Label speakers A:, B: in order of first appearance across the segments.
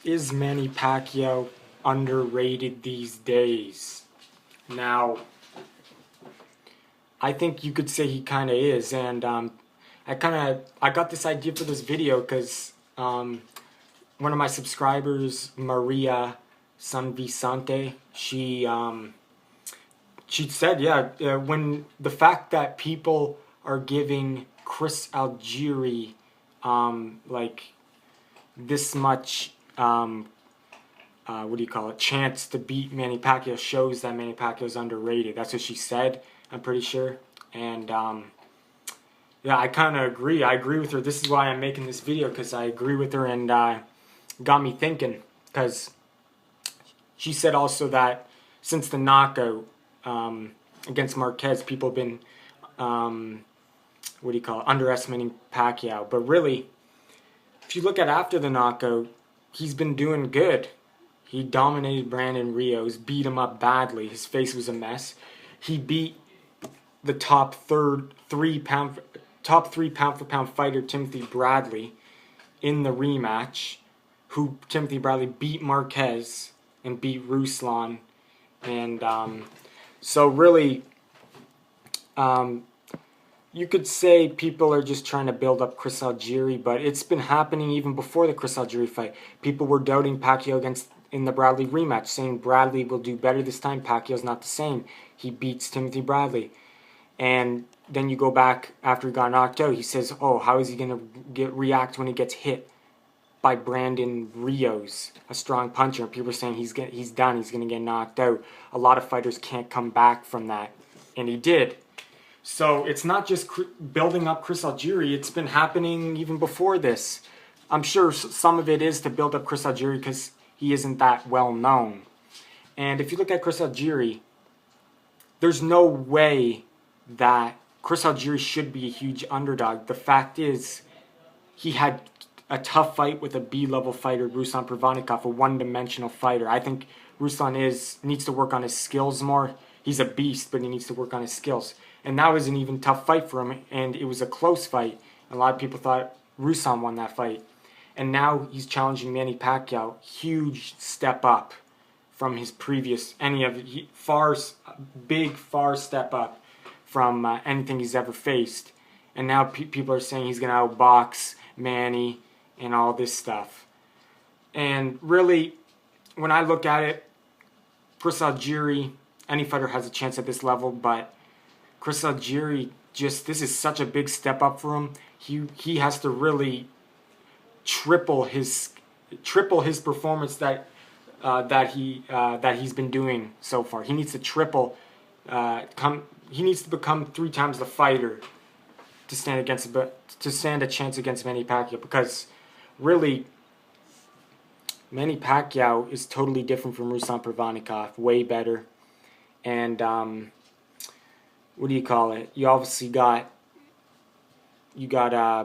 A: Is Manny Pacquiao underrated these days? Now, I think you could say he kind of is, and I got this idea for this video because one of my subscribers, Maria Sanvicente, she said, when the fact that people are giving Chris Algeri like this much what do you call it, chance to beat Manny Pacquiao shows that Manny Pacquiao is underrated. That's what she said, I'm pretty sure. And yeah, I kind of agree. I agree with her. This is why I'm making this video, because I agree with her, and got me thinking. Because she said also that since the knockout against Marquez, people have been what do you call it, underestimating Pacquiao. But really, if you look at after the knockout, he's been doing good. He dominated Brandon Rios, beat him up badly. His face was a mess. He beat the top three pound for pound fighter Timothy Bradley in the rematch. Who Timothy Bradley beat Marquez and beat Ruslan, and so really, you could say people are just trying to build up Chris Algeri, but it's been happening even before the Chris Algeri fight. People were doubting Pacquiao in the Bradley rematch, saying Bradley will do better this time. Pacquiao's not the same. He beats Timothy Bradley. And then you go back after he got knocked out, he says, oh, how is he going to react when he gets hit by Brandon Rios, a strong puncher? And people are saying he's done, he's going to get knocked out. A lot of fighters can't come back from that. And he did. So it's not just building up Chris Algeri, it's been happening even before this. I'm sure some of it is to build up Chris Algeri because he isn't that well known. And if you look at Chris Algeri, there's no way that Chris Algeri should be a huge underdog. The fact is, he had a tough fight with a B-level fighter, Ruslan Provodnikov, a one-dimensional fighter. I think Ruslan needs to work on his skills more. He's a beast, but he needs to work on his skills. And that was an even tough fight for him, and it was a close fight. A lot of people thought Ruslan won that fight. And now he's challenging Manny Pacquiao. Huge step up from his previous, far step up from anything he's ever faced. And now people are saying he's going to outbox Manny and all this stuff. And really, when I look at it, Chris Algeri, any fighter has a chance at this level, but Chris Algeri, this is such a big step up for him. He has to really triple his performance that he's been doing so far. He needs to triple. He needs to become 3 times the fighter to stand a chance against Manny Pacquiao, because really, Manny Pacquiao is totally different from Ruslan Provodnikov, way better. And what do you call it? You obviously got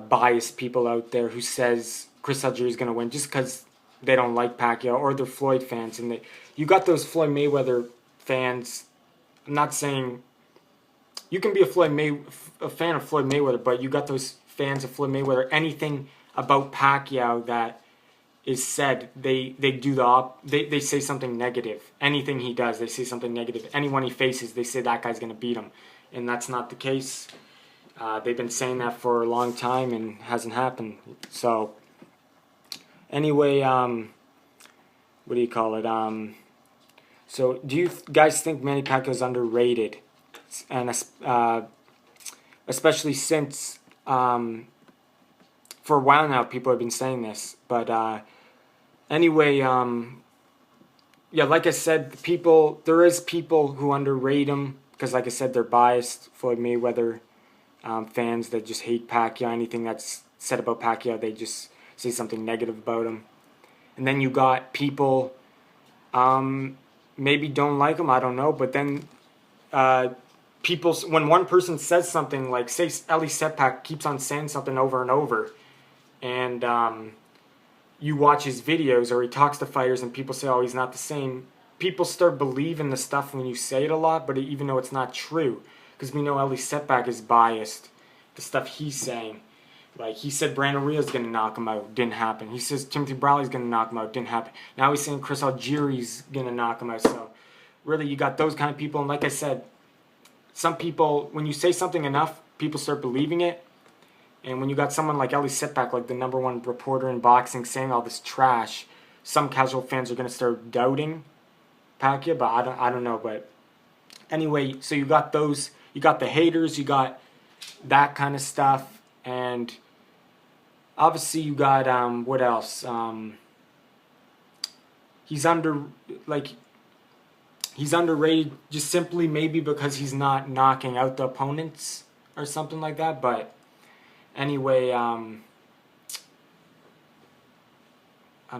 A: biased people out there who says Chris Algeri is going to win just because they don't like Pacquiao, or they're Floyd fans, and you got those Floyd Mayweather fans. I'm not saying you can be a fan of Floyd Mayweather, but you got those fans of Floyd Mayweather. Anything about Pacquiao that is said, they say something negative. Anything he does, they say something negative. Anyone he faces, they say that guy's going to beat him, and that's not the case. They've been saying that for a long time and hasn't happened. So anyway, what do you call it? So do you guys think Manny Pacquiao is underrated? And especially since for a while now people have been saying this. But anyway, yeah, like I said, there is people who underrate him because, like I said, they're biased. Floyd Mayweather fans that just hate Pacquiao. Anything that's said about Pacquiao, they just say something negative about him. And then you got people maybe don't like him, I don't know, but then people, when one person says something, like say Eli Setpak keeps on saying something over and over, and you watch his videos or he talks to fighters and people say, oh, he's not the same, people start believing the stuff when you say it a lot, but even though it's not true, because we know Eli Setpak is biased, the stuff he's saying. Like, he said Brandon Rios going to knock him out. Didn't happen. He says Timothy Brawley's going to knock him out. Didn't happen. Now he's saying Chris Algieri's going to knock him out. So, really, you got those kind of people. And like I said, some people, when you say something enough, people start believing it. And when you got someone like Ellie Setback, like the #1 reporter in boxing, saying all this trash, some casual fans are going to start doubting Pacquiao. But I don't know. But anyway, so you got those. You got the haters. You got that kind of stuff. And obviously you got, what else? He's underrated just simply maybe because he's not knocking out the opponents or something like that. But anyway, I'm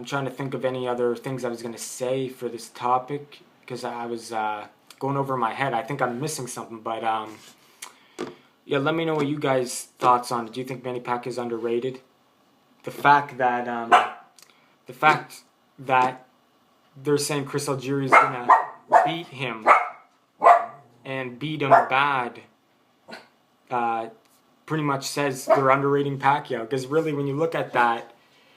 A: trying to think of any other things I was going to say for this topic because I was going over my head. I think I'm missing something, but yeah, let me know what you guys' thoughts on it. Do you think Manny Pacquiao is underrated? The fact that they're saying Chris Algieri is gonna beat him and beat him bad, pretty much says they're underrating Pacquiao. Because really, when you look at that,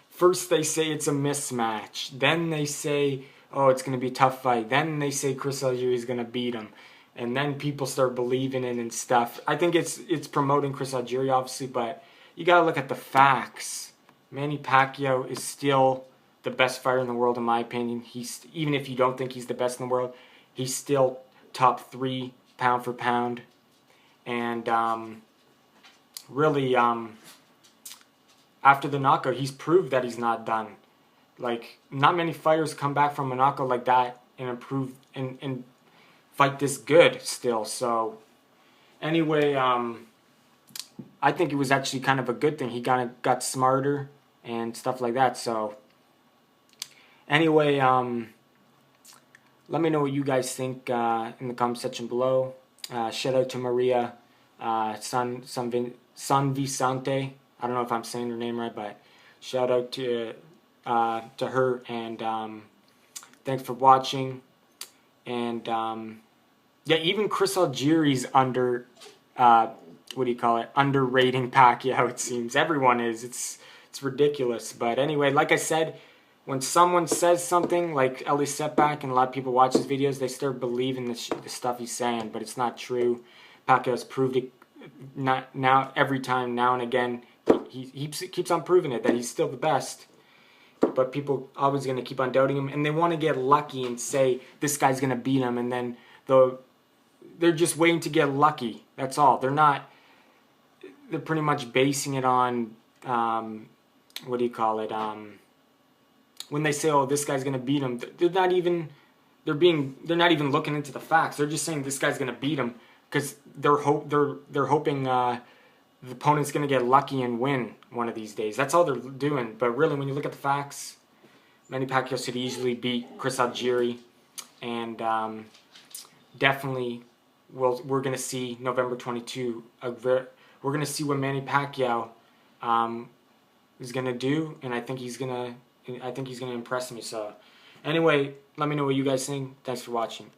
A: first they say it's a mismatch, then they say, oh, it's gonna be a tough fight, then they say Chris Algieri is gonna beat him, and then people start believing it and stuff. I think it's promoting Chris Algieri, obviously, but you gotta look at the facts. Manny Pacquiao is still the best fighter in the world, in my opinion. Even if you don't think he's the best in the world, he's still top 3 pound for pound. And really, after the knockout, he's proved that he's not done. Like, not many fighters come back from a knockout like that and improve and fight this good still. So anyway, I think it was actually kind of a good thing. He got smarter and stuff like that. So anyway, let me know what you guys think in the comment section below. Shout out to Maria Sanvicente. I don't know if I'm saying her name right, but shout out to her, and thanks for watching. And yeah, even Chris Algieri's underrating Pacquiao, it seems. Everyone is. It's ridiculous. But anyway, like I said, when someone says something like Ellie Setback, and a lot of people watch his videos, they start believing the stuff he's saying, but it's not true. Pacquiao's proved it every time, now and again. He keeps on proving it, that he's still the best. But people always going to keep on doubting him, and they want to get lucky and say this guy's going to beat him, and then they're just waiting to get lucky. That's all. They're pretty much basing it on when they say, oh, this guy's going to beat him, they're not even looking into the facts. They're just saying this guy's going to beat him because they're hoping the opponent's going to get lucky and win one of these days. That's all they're doing. But really, when you look at the facts, Manny Pacquiao should easily beat Chris Algieri, and definitely we're going to see November 22. We're going to see what Manny Pacquiao is going to do, and I think he's going to impress me. So anyway, let me know what you guys think. Thanks for watching.